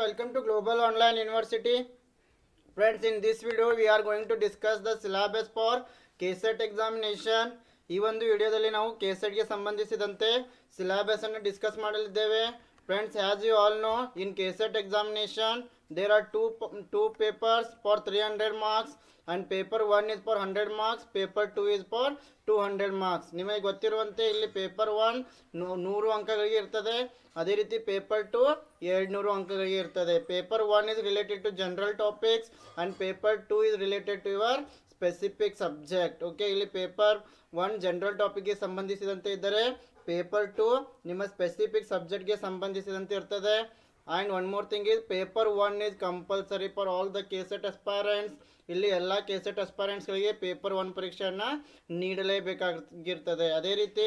welcome to Global Online University. Friends, in this video we are going to discuss the syllabus for KSET examination. ಈ ಒಂದು ವಿಡಿಯೋದಲ್ಲಿ ನಾವು ಕೆಸೆಟ್ಗೆ ಸಂಬಂಧಿಸಿದಂತೆ syllabus ಅನ್ನು discuss ಮಾಡಲಿದ್ದೇವೆ. Friends, as you all know, in KSET examination there are two papers for 300 marks and paper 1 is for 100 marks, paper 2 is for 200 marks. ನಿಮಗೆ ಗೊತ್ತಿರುವಂತೆ ಇಲ್ಲಿ ಪೇಪರ್ 1 100 ಅಂಕಗಳಿಗೆ ಇರ್ತದೆ, ಅದೇ ರೀತಿ ಪೇಪರ್ 2 200 ಅಂಕಗಳಿಗೆ ಇರ್ತದೆ. Paper 1 is related to general topics and paper 2 is related to your specific subject. Okay, ಇಲ್ಲಿ paper 1 general ಟಾಪಿಕ್ಗೆ ಸಂಬಂಧಿಸಿದಂತೆ ಇದ್ದರೆ ಪೇಪರ್ 2 ನಿಮ್ಮ ಸ್ಪೆಸಿಫಿಕ್ ಸಬ್ಜೆಕ್ಟ್ಗೆ ಸಂಬಂಧಿಸಿದಂತೆ ಇರ್ತದೆ. And one more thing is paper 1 is compulsory for all the KSET aspirants. ಇಲ್ಲಿ ಎಲ್ಲ ಕೆಸೆಟ್ ಅಸ್ಪೈರೆಂಟ್ಸ್ಗಳಿಗೆ ಪೇಪರ್ 1 ಪರೀಕ್ಷೆಯನ್ನು ನೀಡಲೇಬೇಕಾಗಿರ್ತದೆ. ಅದೇ ರೀತಿ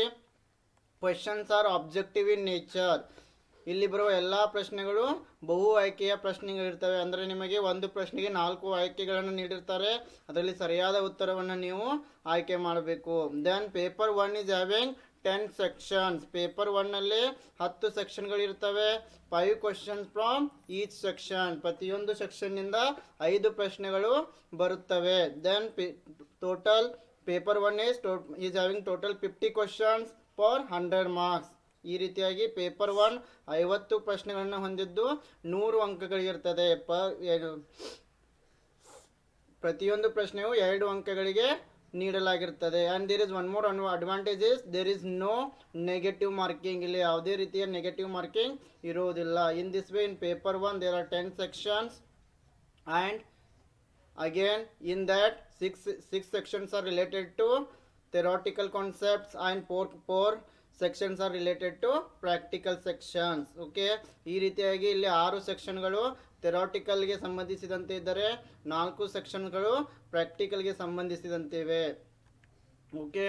questions are objective in nature. ಇಲ್ಲಿ ಬರುವ ಎಲ್ಲ ಪ್ರಶ್ನೆಗಳು ಬಹು ಆಯ್ಕೆಯ ಪ್ರಶ್ನೆಗಳಿರ್ತವೆ. ಅಂದರೆ ನಿಮಗೆ ಒಂದು ಪ್ರಶ್ನೆಗೆ 4 ಆಯ್ಕೆಗಳನ್ನು ನೀಡಿರ್ತಾರೆ, ಅದರಲ್ಲಿ ಸರಿಯಾದ ಉತ್ತರವನ್ನು ನೀವು ಆಯ್ಕೆ ಮಾಡಬೇಕು. Then paper 1 is having 10 sections. Paper 1ನಲ್ಲಿ 10 ಸೆಕ್ಷನ್ಗಳಿರ್ತವೆ. 5 ಕ್ವಶನ್ಸ್ ಫ್ರಾಮ್ ಈಚ್ ಸೆಕ್ಷನ್. ಪ್ರತಿಯೊಂದು ಸೆಕ್ಷನ್ನಿಂದ 5 ಪ್ರಶ್ನೆಗಳು ಬರುತ್ತವೆ. Then total paper 1 is having total 50 questions for 100 marks. ಈ ರೀತಿಯಾಗಿ ಪೇಪರ್ 1 50 ಪ್ರಶ್ನೆಗಳನ್ನು ಹೊಂದಿದ್ದು 100 ಅಂಕಗಳಿರ್ತದೆ. ಪ್ರತಿಯೊಂದು ಪ್ರಶ್ನೆಯು 2 ಅಂಕಗಳಿಗೆ ನೀಡಲಾಗಿರ್ತದೆ. And there is one more advantage is there is no negative marking. ಇಲ್ಲಿ ಯಾವುದೇ ರೀತಿಯ ನೆಗೆಟಿವ್ ಮಾರ್ಕಿಂಗ್ ಇರುವುದಿಲ್ಲ. In this way in paper 1 there are 10 sections and again in that six sections are related to theoretical concepts and four sections are related to practical sections. okay, ಈ ರೀತಿಯಾಗಿ ಇಲ್ಲಿ 6 ಸೆಕ್ಷನ್ಗಳು ಥೆರಾಟಿಕಲ್ಗೆ ಸಂಬಂಧಿಸಿದಂತೆ ಇದ್ದರೆ 4 ಸೆಕ್ಷನ್ಗಳು ಪ್ರಾಕ್ಟಿಕಲ್ಗೆ ಸಂಬಂಧಿಸಿದಂತಿವೆ. Okay,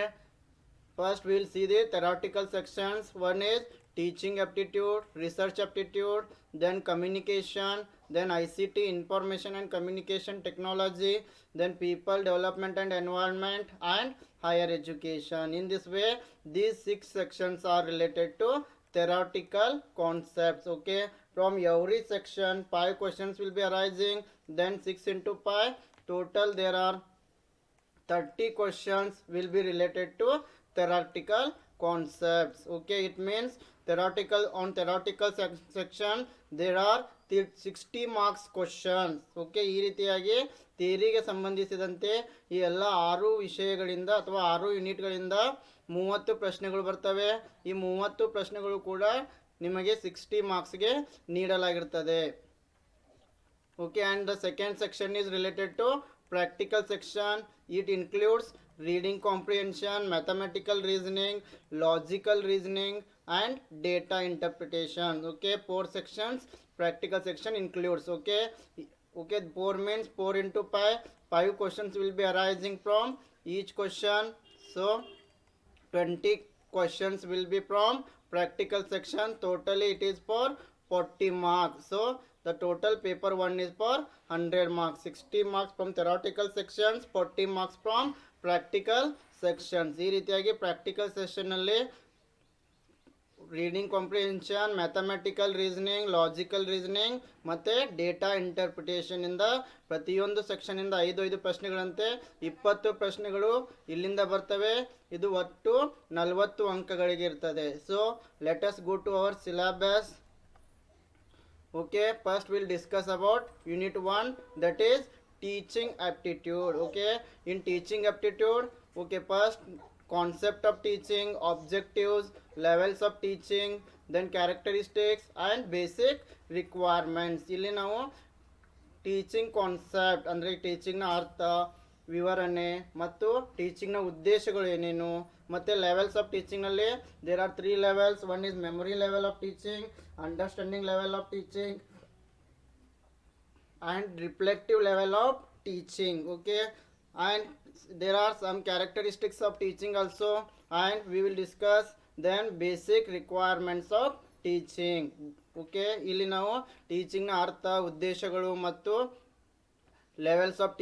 first will see the theoretical sections. One is teaching aptitude, research aptitude, then communication, then ICT, information and communication technology, then people development and environment, and higher education. In this way these 6 sections are related to theoretical concepts. okay, from every section 5 questions will be arising. Then 6 into 5, total there are 30 questions will be related to theoretical concepts. okay, it means theoretical section there are 60 marks questions. okay, ಈ ರೀತಿಯಾಗಿ ಥಿಯರಿಗೆ ಸಂಬಂಧಿಸಿದಂತೆ ಈ ಎಲ್ಲ 6 ವಿಷಯಗಳಿಂದ ಅಥವಾ 6 ಯೂನಿಟ್ಗಳಿಂದ 30 ಪ್ರಶ್ನೆಗಳು ಬರ್ತವೆ. ಈ 30 ಪ್ರಶ್ನೆಗಳು ಕೂಡ ನಿಮಗೆ 60 ಮಾರ್ಕ್ಸ್ಗೆ ನೀಡಲಾಗಿರ್ತದೆ. okay, and the second section is related to practical section. it includes reading comprehension, mathematical reasoning, logical reasoning and data interpretation. okay, 4 sections practical section includes. okay, 4 means 4 into 5 questions will be arising from each question. so 20 questions will be from practical section. totally it is for 40 marks. so the total paper 1 is for 100 marks. 60 marks from theoretical sections, 40 marks from practical sections. ಈ ರೀತಿಯಾಗಿ practical ಸೆಷನ್ನಲ್ಲಿ reading comprehension, mathematical reasoning, logical reasoning ಮತ್ತು data ಇಂಟರ್ಪ್ರಿಟೇಷನಿಂದ ಪ್ರತಿಯೊಂದು ಸೆಕ್ಷನಿಂದ 5 ಪ್ರಶ್ನೆಗಳಂತೆ 20 ಪ್ರಶ್ನೆಗಳು ಇಲ್ಲಿಂದ ಬರ್ತವೆ. ಇದು ಒಟ್ಟು 40 ಅಂಕಗಳಿಗೆ ಇರ್ತದೆ. So let us go to our syllabus. okay, first we'll discuss about unit 1, that is teaching aptitude. okay, in teaching aptitude, okay, first concept of teaching, objectives, levels of teaching, then characteristics and basic requirements. ಇಲ್ಲಿ ನಾವು teaching concept ಅಂದರೆ ಟೀಚಿಂಗ್ನ ಅರ್ಥ, ವಿವರಣೆ ಮತ್ತು ಟೀಚಿಂಗ್ನ ಉದ್ದೇಶಗಳು ಏನೇನು, ಮತ್ತು levels of ಟೀಚಿಂಗ್ನಲ್ಲಿ there are 3 levels. One is memory level of teaching, understanding level of teaching and reflective level of teaching. okay, and there are some characteristics of teaching also, and we will discuss then basic requirements of teaching. okay, ಇಲ್ಲಿ ನಾವು ಟೀಚಿಂಗ್ನ ಅರ್ಥ, ಉದ್ದೇಶಗಳು ಮತ್ತು levels of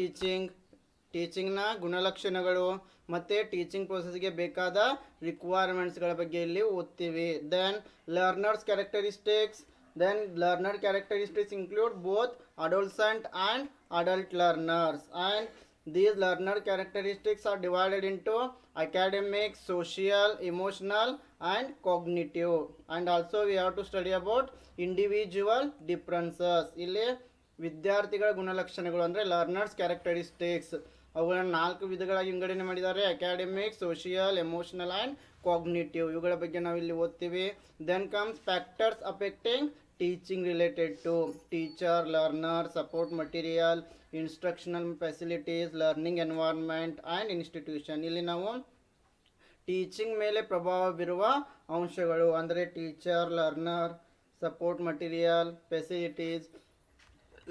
ಟೀಚಿಂಗ್ನ ಗುಣಲಕ್ಷಣಗಳು ಮತ್ತು teaching ಪ್ರೊಸೆಸ್ಗೆ ಬೇಕಾದ ರಿಕ್ವೈರ್ಮೆಂಟ್ಸ್ಗಳ ಬಗ್ಗೆ ಇಲ್ಲಿ ಓದ್ತೀವಿ. Then learners characteristics, Then learner characteristics include both adolescent and adult learners, and these learner characteristics are divided into academic, social, emotional, and cognitive. And also we have to study about individual differences. ಇಲ್ಲಿ ವಿದ್ಯಾರ್ಥಿಗಳ ಗುಣಲಕ್ಷಣಗಳು ಅಂದರೆ learners characteristics, ಅವುಗಳನ್ನು 4 ವಿಧಗಳಾಗಿ ವಿಂಗಡಣೆ ಮಾಡಿದ್ದಾರೆ: academic, social, emotional and cognitive. ಇವುಗಳ ಬಗ್ಗೆ ನಾವು ಇಲ್ಲಿ ಓದ್ತೀವಿ. Then comes factors affecting teaching related to teacher, learner, support material, instructional facilities, learning environment and institution. ಇಲ್ಲಿ ನಾವು ಟೀಚಿಂಗ್ ಮೇಲೆ ಪ್ರಭಾವ ಬೀರುವ ಅಂಶಗಳು ಅಂದರೆ teacher, learner, support material, facilities,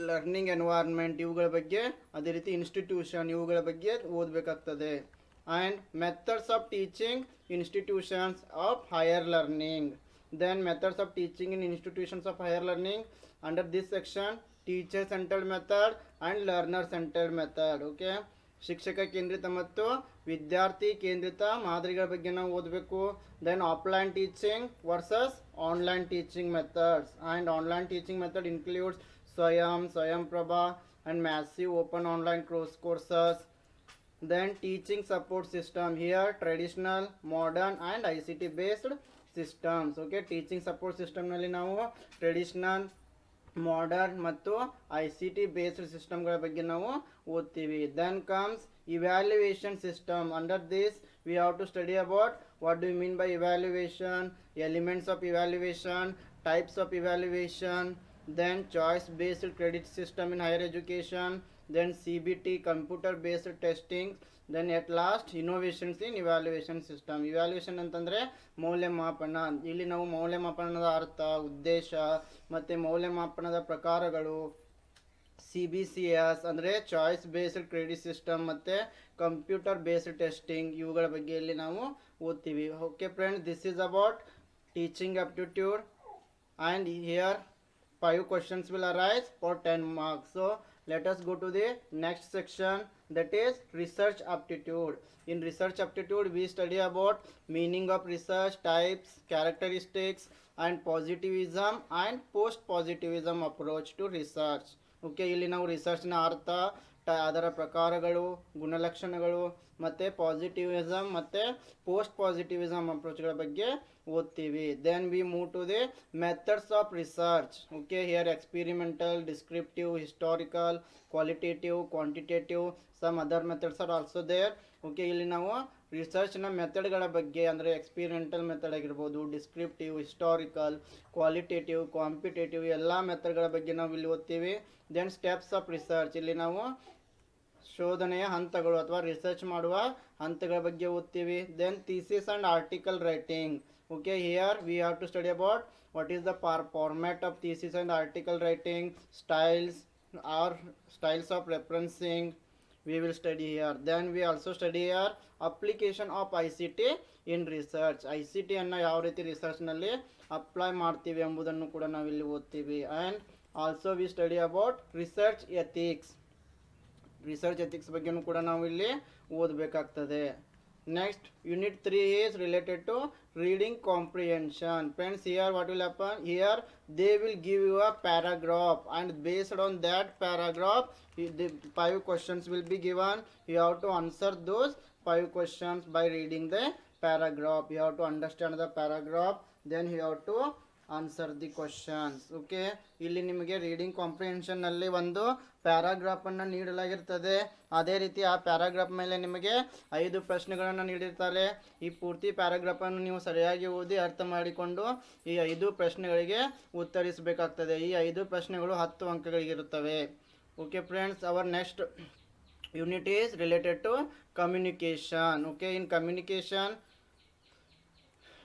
learning environment ಇವುಗಳ ಬಗ್ಗೆ, ಅದೇ ರೀತಿ ಇನ್ಸ್ಟಿಟ್ಯೂಷನ್ ಇವುಗಳ ಬಗ್ಗೆ ಓದಬೇಕಾಗ್ತದೆ. And methods of teaching institutions of higher learning. then methods of teaching in institutions of higher learning. Under this section, teacher centered method and learner centered method. okay, ಶಿಕ್ಷಕ ಕೇಂದ್ರಿತ ಮತ್ತು ವಿದ್ಯಾರ್ಥಿ ಕೇಂದ್ರಿತ ಮಾದರಿಗಳ ಬಗ್ಗೆ ನಾವು ಓದಬೇಕು. Then offline teaching versus online teaching methods. And online teaching method includes Swayam Prabha and massive open online courses. Then teaching support system, here traditional, modern and ICT based systems. okay, teaching support system ನಲ್ಲಿ ನಾವು traditional, modern ಮತ್ತು ICT based ಸಿಸ್ಟಮ್ಗಳ ಬಗ್ಗೆ ನಾವು ಓದ್ತೀವಿ. Then comes evaluation system. Under this we have to study about what do you mean by evaluation, elements of evaluation, types of evaluation, then choice based credit system in higher education, then CBT, computer based testing, then at last innovations in evaluation system. evaluation ಅಂತಂದರೆ ಮೌಲ್ಯಮಾಪನ. ಇಲ್ಲಿ ನಾವು ಮೌಲ್ಯಮಾಪನದ ಅರ್ಥ, ಉದ್ದೇಶ ಮತ್ತು ಮೌಲ್ಯಮಾಪನದ ಪ್ರಕಾರಗಳು, CBCS ಅಂದರೆ ಚಾಯ್ಸ್ ಬೇಸ್ಡ್ ಕ್ರೆಡಿಟ್ ಸಿಸ್ಟಮ್ ಮತ್ತು ಕಂಪ್ಯೂಟರ್ ಬೇಸ್ಡ್ ಟೆಸ್ಟಿಂಗ್ ಇವುಗಳ ಬಗ್ಗೆ ಇಲ್ಲಿ ನಾವು ಓದ್ತೀವಿ. Okay friends, this is about teaching aptitude and here 5 questions will arise for 10 marks. So let us go to the next section, that is research aptitude. In research aptitude we study about meaning of research, types, characteristics and positivism and post positivism approach to research. okay, ಇಲ್ಲಿ ನಾವು ರಿಸರ್ಚ್ನ ಅರ್ಥ, ಅದರ ಪ್ರಕಾರಗಳು, ಗುಣಲಕ್ಷಣಗಳು ಮತ್ತು ಪಾಸಿಟಿವಿಸಮ್ ಮತ್ತು post ಪಾಸಿಟಿವಿಸಮ್ ಅಪ್ರೋಚ್ಗಳ ಬಗ್ಗೆ ಓದ್ತೀವಿ. Then we move to the methods of research. Okay, here experimental, descriptive, historical, qualitative, quantitative, some other methods are also there. Okay, ಇಲ್ಲಿ ನಾವು ರಿಸರ್ಚ್ನ ಮೆಥಡ್ಗಳ ಬಗ್ಗೆ ಅಂದರೆ ಎಕ್ಸ್ಪಿರಿಮೆಂಟಲ್ ಮೆಥಡ್ ಆಗಿರ್ಬೋದು, ಡಿಸ್ಕ್ರಿಪ್ಟಿವ್, ಹಿಸ್ಟಾರಿಕಲ್, ಕ್ವಾಲಿಟೇಟಿವ್, ಕಾಂಪಿಟೇಟಿವ್ ಎಲ್ಲ ಮೆಥಡ್ಗಳ ಬಗ್ಗೆ ನಾವು ಇಲ್ಲಿ ಓದ್ತೀವಿ. ದೆನ್ ಸ್ಟೆಪ್ಸ್ ಆಫ್ ರಿಸರ್ಚ್, ಇಲ್ಲಿ ನಾವು ಶೋಧನೆಯ ಹಂತಗಳು ಅಥವಾ ರಿಸರ್ಚ್ ಮಾಡುವ ಹಂತಗಳ ಬಗ್ಗೆ ಓದ್ತೀವಿ. Then thesis and article writing. Okay, here we have to study about what is the format of thesis and article writing, styles or styles of referencing we will study here. Then we also study here application of ICT in research. ICT ಅನ್ನು ಯಾವ ರೀತಿ ರಿಸರ್ಚ್ನಲ್ಲಿ apply ಮಾಡ್ತೀವಿ ಎಂಬುದನ್ನು ಕೂಡ ನಾವಿಲ್ಲಿ ಓದ್ತೀವಿ. And also we study about research ethics. Research ethics ಬಗ್ಗೆನೂ ಕೂಡ ನಾವು ಇಲ್ಲಿ ಓದಬೇಕಾಗ್ತದೆ. Next, unit 3 is related to reading comprehension. Friends, here what will happen? Here they will give you a paragraph and based on that paragraph, the 5 questions will be given. You have to answer those 5 questions by reading the paragraph. You have to understand the paragraph, then you have to answer the questions. Okay, ಇಲ್ಲಿ ನಿಮಗೆ reading ಕಾಂಪ್ರಿಹೆನ್ಷನ್ನಲ್ಲಿ ಒಂದು ಪ್ಯಾರಾಗ್ರಾಫನ್ನು ನೀಡಲಾಗಿರ್ತದೆ. ಅದೇ ರೀತಿ ಆ paragraph ಮೇಲೆ ನಿಮಗೆ 5 ಪ್ರಶ್ನೆಗಳನ್ನು ನೀಡಿರ್ತಾರೆ. ಈ ಪೂರ್ತಿ ಪ್ಯಾರಾಗ್ರಾಫನ್ನು ನೀವು ಸರಿಯಾಗಿ ಓದಿ ಅರ್ಥ ಮಾಡಿಕೊಂಡು ಈ 5 ಪ್ರಶ್ನೆಗಳಿಗೆ ಉತ್ತರಿಸಬೇಕಾಗ್ತದೆ. ಈ 5 ಪ್ರಶ್ನೆಗಳು 10 ಅಂಕಗಳಿಗಿರುತ್ತವೆ. Okay friends, our next unit is related to communication. Okay, in communication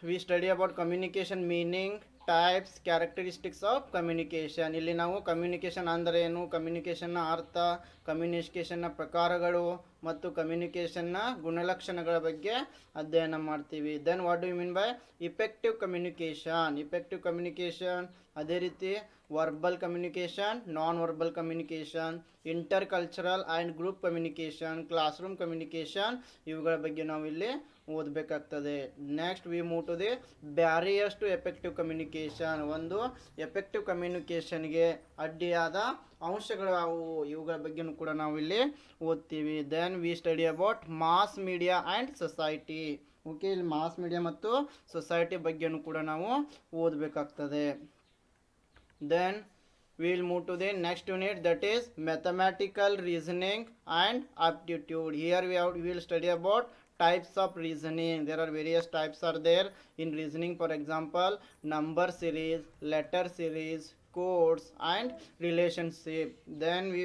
we study about communication meaning, types, characteristics of communication. ಇಲ್ಲಿ ನಾವು ಕಮ್ಯುನಿಕೇಷನ್ ಅಂದರೆ ಏನು, ಕಮ್ಯುನಿಕೇಷನ್ನ ಅರ್ಥ, ಕಮ್ಯುನಿಕೇಷನ್ನ ಪ್ರಕಾರಗಳು ಮತ್ತು ಕಮ್ಯುನಿಕೇಷನ್ನ ಗುಣಲಕ್ಷಣಗಳ ಬಗ್ಗೆ ಅಧ್ಯಯನ ಮಾಡ್ತೀವಿ. Then what do you mean by effective communication ಅದೇ ರೀತಿ verbal communication, non verbal communication, intercultural and group communication, classroom communication, ಇವುಗಳ ಬಗ್ಗೆ ನಾವು ಇಲ್ಲಿ ಓದಬೇಕಾಗ್ತದೆ. Next we move to the barriers to effective communication. ಒಂದು ಎಫೆಕ್ಟಿವ್ ಕಮ್ಯುನಿಕೇಷನ್ಗೆ ಅಡ್ಡಿಯಾದ ಅಂಶಗಳು ಯಾವುವು, ಇವುಗಳ ಬಗ್ಗೆನೂ ಕೂಡ ನಾವು ಇಲ್ಲಿ ಓದ್ತೀವಿ. Then we study about mass media and society. Okay, ಇಲ್ಲಿ ಮಾಸ್ ಮೀಡಿಯಾ ಮತ್ತು ಸೊಸೈಟಿ ಬಗ್ಗೆನೂ ಕೂಡ ನಾವು ಓದಬೇಕಾಗ್ತದೆ. Then we will move to the next unit, that is mathematical reasoning and aptitude. Here we will study about types of reasoning. There are various types are there in reasoning. For example, number series, letter series, codes and relationship. Then we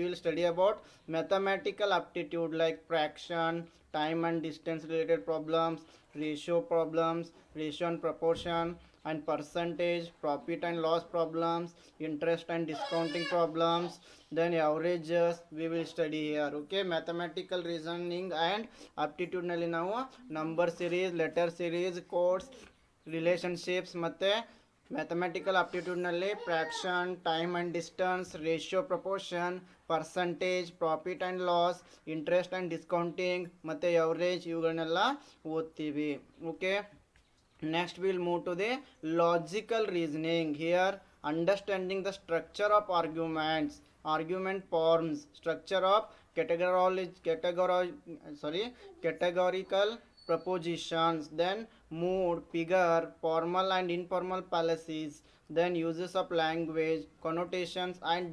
will study about mathematical aptitude like fraction, time and distance related problems, ratio and proportion, and percentage, profit and loss problems, interest and discounting problems, then averages we will study here. Okay, mathematical reasoning and aptitude nalli ನಾವು number series, letter series, codes, relationships ಮತ್ತೆ mathematical ಆಪ್ಟಿಟ್ಯೂಡ್ನಲ್ಲಿ fraction, time and distance, ratio proportion, percentage, profit and loss, interest and discounting ಮತ್ತು average ಇವುಗಳನ್ನೆಲ್ಲ ಓದ್ತೀವಿ. Okay, next we will move to the logical reasoning. Here understanding the structure of argument forms, structure of categorical propositions, then mood, figure, formal and informal fallacies, then uses of language, connotations and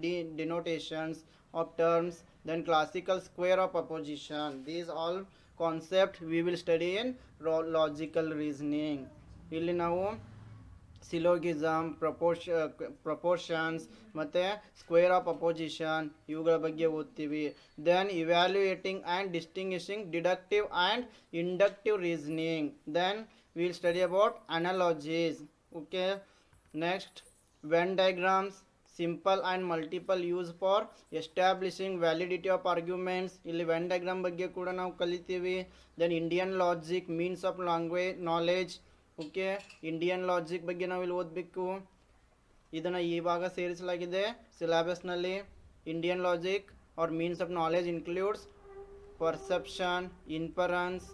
denotations of terms, then classical square of opposition. These all concepts we will study in logical reasoning. ಇಲ್ಲಿ ನಾವು syllogism, proportions ಮತ್ತು square of opposition ಇವುಗಳ ಬಗ್ಗೆ ಓದ್ತೀವಿ. Then evaluating and distinguishing deductive and inductive reasoning. Then will study about analogies. Okay, next Venn diagrams, simple and multiple use for establishing validity of arguments. ಇಲ್ಲಿ Venn diagram ಬಗ್ಗೆ ಕೂಡ ನಾವು ಕಲಿತೀವಿ. Then Indian logic, means of language knowledge. Okay, Indian logic ಬಗ್ಗೆ ನಾವು ಇಲ್ಲಿ ಓದಬೇಕು. ಇದನ್ನು ಇವಾಗ ಸೇರಿಸಲಾಗಿದೆ ಸಿಲೆಬಸ್ನಲ್ಲಿ. Indian logic or means of knowledge includes perception, inference,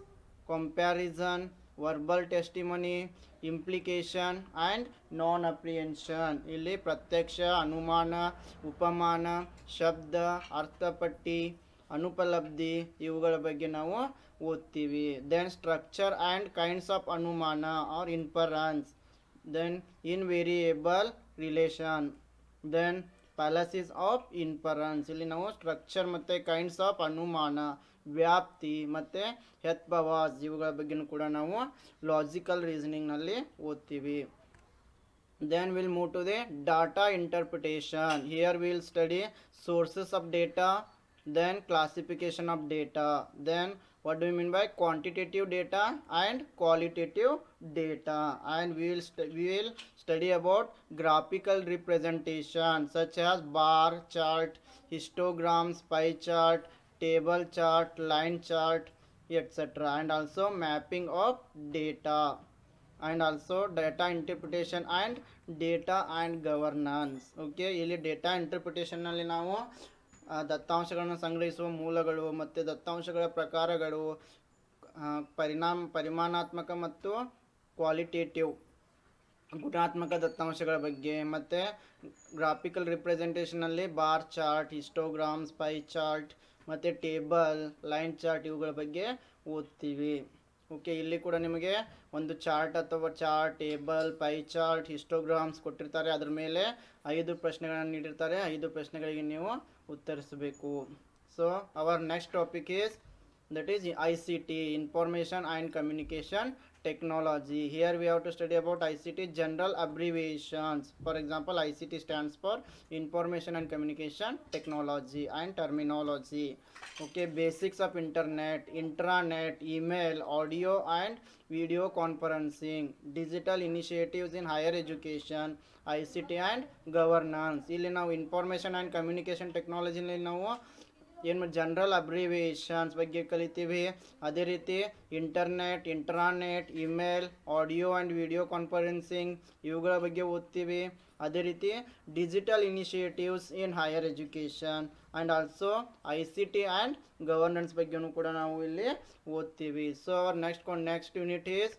comparison, verbal testimony, implication and non apprehension. ಇಲ್ಲಿ ಪ್ರತ್ಯಕ್ಷ, ಅನುಮಾನ, ಉಪಮಾನ, ಶಬ್ದ, ಅರ್ಥಪಟ್ಟಿ, ಅನುಪಲಬ್ಧಿ ಇವುಗಳ ಬಗ್ಗೆ ನಾವು ಓದ್ತೀವಿ. Then structure and kinds of ಅನುಮಾನ or inference. Then invariable relation. Then fallacies of inference. ಇಲ್ಲಿ ನಾವು ಸ್ಟ್ರಕ್ಚರ್ ಮತ್ತು ಕೈಂಡ್ಸ್ ಆಫ್ ಅನುಮಾನ, ವ್ಯಾಪ್ತಿ ಮತ್ತು ಹೆತ್ಬವಾಸ್ ಇವುಗಳ ಬಗ್ಗೆನೂ ಕೂಡ ನಾವು ಲಾಜಿಕಲ್ ರೀಸನಿಂಗ್ನಲ್ಲಿ ಓದ್ತೀವಿ. Then we'll move to the data interpretation. Here we'll study sources of data, then classification of data, then what do you mean by quantitative data and qualitative data, and we will study about graphical representation such as bar chart, histograms, pie chart, table chart, line chart, etc., and also mapping of data, and also data interpretation and data and governance. Okay, ಇಲ್ಲಿ data ಇಂಟರ್ಪ್ರಿಟೇಷನ್ನಲ್ಲಿ ನಾವು ದತ್ತಾಂಶಗಳನ್ನು ಸಂಗ್ರಹಿಸುವ ಮೂಲಗಳು ಮತ್ತು ದತ್ತಾಂಶಗಳ ಪ್ರಕಾರಗಳು, ಪರಿಮಾಣಾತ್ಮಕ ಮತ್ತು ಕ್ವಾಲಿಟೇಟಿವ್ ಗುಣಾತ್ಮಕ ದತ್ತಾಂಶಗಳ ಬಗ್ಗೆ, ಮತ್ತು ಗ್ರಾಫಿಕಲ್ ರಿಪ್ರೆಸೆಂಟೇಷನಲ್ಲಿ bar chart, histograms, pie chart ಮತ್ತು ಟೇಬಲ್, ಲೈನ್ ಚಾರ್ಟ್ ಇವುಗಳ ಬಗ್ಗೆ ಓದ್ತೀವಿ. ಓಕೆ, ಇಲ್ಲಿ ಕೂಡ ನಿಮಗೆ ಒಂದು ಚಾರ್ಟ್ ಅಥವಾ ಟೇಬಲ್, ಪೈ ಚಾರ್ಟ್, ಹಿಸ್ಟೋಗ್ರಾಮ್ಸ್ ಕೊಟ್ಟಿರ್ತಾರೆ. ಅದ್ರ ಮೇಲೆ 5 ಪ್ರಶ್ನೆಗಳನ್ನು ನೀಡಿರ್ತಾರೆ. 5 ಪ್ರಶ್ನೆಗಳಿಗೆ ನೀವು ಉತ್ತರಿಸಬೇಕು. So our next topic is that is ICT, information and communication technology. Here we have to study about ICT general abbreviations. For example, ICT stands for information and communication technology and terminology. Okay, basics of internet, intranet, email, audio and video conferencing, digital initiatives in higher education, ICT and governance. ಇಲ್ಲಿ ನಾವು information and communication technology ನಾವು ಏನು general ಅಬ್ರಿವಿಯೇಷನ್ಸ್ ಬಗ್ಗೆ ಕಲಿತೀವಿ. ಅದೇ ರೀತಿ internet, intranet, email, audio and video conferencing ಇವುಗಳ ಬಗ್ಗೆ ಓದ್ತೀವಿ. ಅದೇ ರೀತಿ digital initiatives in higher education and also ICT and governance ಬಗ್ಗೆನೂ ಕೂಡ ನಾವು ಇಲ್ಲಿ ಓದ್ತೀವಿ. So next unit is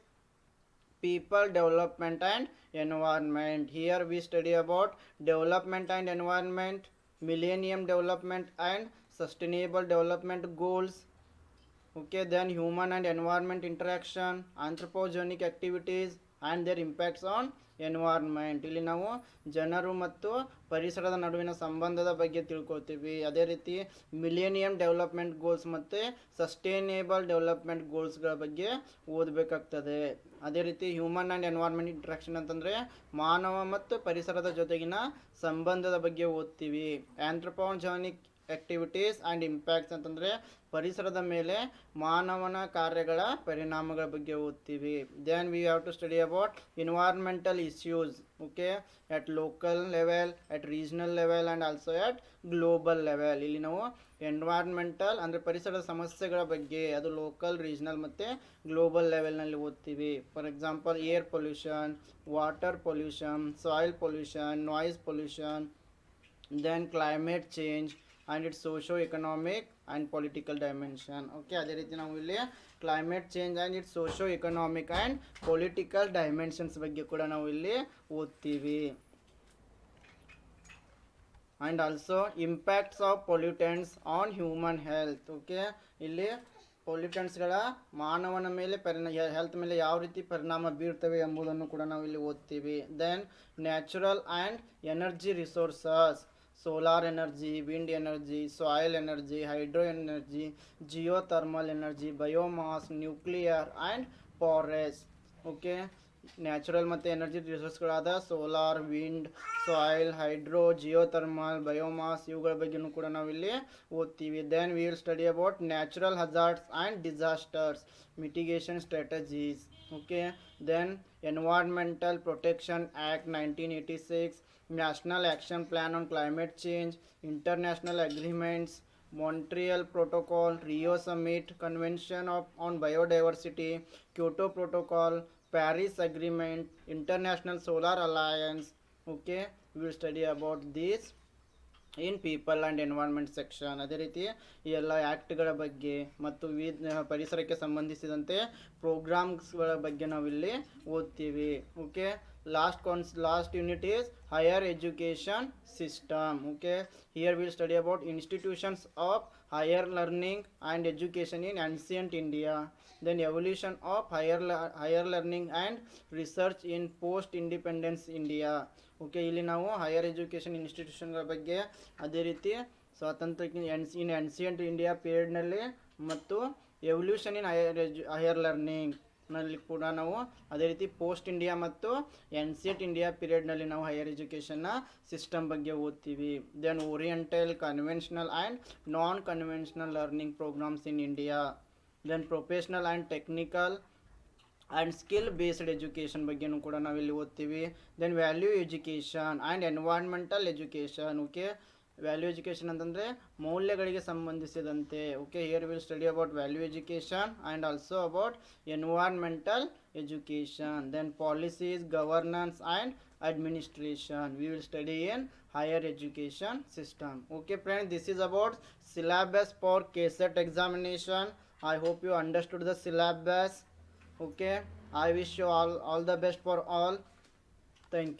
people development and environment. Here we study about development and environment, millennium development and sustainable development goals. Okay, then human and environment interaction, anthropogenic activities and their impacts on environment. ಇಲ್ಲಿ ನಾವು ಜನರು ಮತ್ತು ಪರಿಸರದ ನಡುವಿನ ಸಂಬಂಧದ ಬಗ್ಗೆ ತಿಳ್ಕೊಳ್ತೀವಿ. ಅದೇ ರೀತಿ ಮಿಲೇನಿಯಂ ಡೆವಲಪ್ಮೆಂಟ್ ಗೋಲ್ಸ್ ಮತ್ತು ಸಸ್ಟೈನೇಬಲ್ ಡೆವಲಪ್ಮೆಂಟ್ ಗೋಲ್ಸ್ಗಳ ಬಗ್ಗೆ ಓದಬೇಕಾಗ್ತದೆ. ಅದೇ ರೀತಿ ಹ್ಯೂಮನ್ ಆ್ಯಂಡ್ ಎನ್ವೈರ್ಮೆಂಟ್ ಇಂಟ್ರಾಕ್ಷನ್ ಅಂತಂದರೆ ಮಾನವ ಮತ್ತು ಪರಿಸರದ ಜೊತೆಗಿನ ಸಂಬಂಧದ ಬಗ್ಗೆ ಓದ್ತೀವಿ. ಆಂಥ್ರೋಪೋಜೆನಿಕ್ ಆಕ್ಟಿವಿಟೀಸ್ ಆ್ಯಂಡ್ ಇಂಪ್ಯಾಕ್ಟ್ಸ್ ಅಂತಂದರೆ ಪರಿಸರದ ಮೇಲೆ ಮಾನವನ ಕಾರ್ಯಗಳ ಪರಿಣಾಮಗಳ ಬಗ್ಗೆ ಓದ್ತೀವಿ. Then we have to study about environmental issues, okay, at local level, at regional level and also at global level. ಇಲ್ಲಿ ನಾವು ಎನ್ವೈರ್ಮೆಂಟಲ್ ಅಂದರೆ ಪರಿಸರದ ಸಮಸ್ಯೆಗಳ ಬಗ್ಗೆ ಅದು ಲೋಕಲ್, ರೀಜನಲ್ ಮತ್ತು ಗ್ಲೋಬಲ್ ಲೆವೆಲ್ನಲ್ಲಿ ಓದ್ತೀವಿ. For example air pollution, water pollution, soil pollution, noise pollution, then climate change and its socio economic and political dimension. Okay, ಅದೇ ರೀತಿ ನಾವು ಇಲ್ಲಿ climate change and its socio economic and political dimensions ಬಗ್ಗೆ ಕೂಡ ನಾವು ಇಲ್ಲಿ ಓದ್ತೀವಿ. And also impacts of pollutants on human health. Okay, ಇಲ್ಲಿ ಪೊಲ್ಯೂಟೆಂಟ್ಸ್ಗಳ ಮಾನವನ ಮೇಲೆ ಹೆಲ್ತ್ ಮೇಲೆ ಯಾವ ರೀತಿ ಪರಿಣಾಮ ಬೀರ್ತವೆ ಎಂಬುದನ್ನು ಕೂಡ ನಾವು ಇಲ್ಲಿ ಓದ್ತೀವಿ. Then natural and energy resources, solar energy, wind energy, soil energy, hydro energy, geothermal energy, biomass, nuclear and forest. Okay, natural ಮತ್ತು ಎನರ್ಜಿ ರಿಸೋರ್ಸ್ಗಳಾದ solar, wind, soil, hydro, geothermal, biomass ಇವುಗಳ ಬಗ್ಗೆನೂ ಕೂಡ ನಾವಿಲ್ಲಿ ಓದ್ತೀವಿ. Then we will study about natural hazards and disasters, mitigation strategies. Okay, then environmental protection act 1986, National Action Plan on Climate Change, International Agreements, Montreal Protocol, Rio Summit, Convention on Biodiversity, Kyoto Protocol, Paris Agreement, International Solar Alliance. Okay, we will study about this in people and environment section. ಅದೇ ರೀತಿ ಈ ಎಲ್ಲ ಆ್ಯಕ್ಟ್ಗಳ ಬಗ್ಗೆ ಮತ್ತು ಪರಿಸರಕ್ಕೆ ಸಂಬಂಧಿಸಿದಂತೆ ಪ್ರೋಗ್ರಾಮ್ಸ್ಗಳ ಬಗ್ಗೆ ನಾವಿಲ್ಲಿ ಓದ್ತೀವಿ. Okay, last unit is higher education system. Okay, here will study about institutions of higher learning and education in ancient India, then evolution of higher learning and research in post independence India. Okay, ಇಲ್ಲಿ ನಾವು higher education ಇನ್ಸ್ಟಿಟ್ಯೂಷನ್ಗಳ ಬಗ್ಗೆ, ಅದೇ ರೀತಿ ಸ್ವಾತಂತ್ರ್ಯ ಇನ್ ancient India ಪೀರಿಯಡ್ನಲ್ಲಿ ಮತ್ತು evolution in higher learning ನಲ್ಲಿ ಕೂಡ ನಾವು, ಅದೇ ರೀತಿ ಪೋಸ್ಟ್ ಇಂಡಿಯಾ ಮತ್ತು ಎನ್ಸಿಯಂಟ್ ಇಂಡಿಯಾ ಪೀರಿಯಡ್ನಲ್ಲಿ ನಾವು ಹೈಯರ್ ಎಜುಕೇಷನ್ನ ಸಿಸ್ಟಮ್ ಬಗ್ಗೆ ಓದ್ತೀವಿ. Then oriental, conventional and non conventional learning programs in India. Then professional and technical and skill based education ಬಗ್ಗೆನೂ ಕೂಡ ನಾವಿಲ್ಲಿ ಓದ್ತೀವಿ. Then value education and environmental education. Okay, value education ಅಂತಂದರೆ ಮೌಲ್ಯಗಳಿಗೆ ಸಂಬಂಧಿಸಿದಂತೆ. Okay, here will study about value education and also about environmental education. Then policies, governance and administration we will study in higher education system. Okay friends, this is about syllabus for KCET examination. I hope you understood the syllabus. Okay, I wish you all the best for all. Thank you.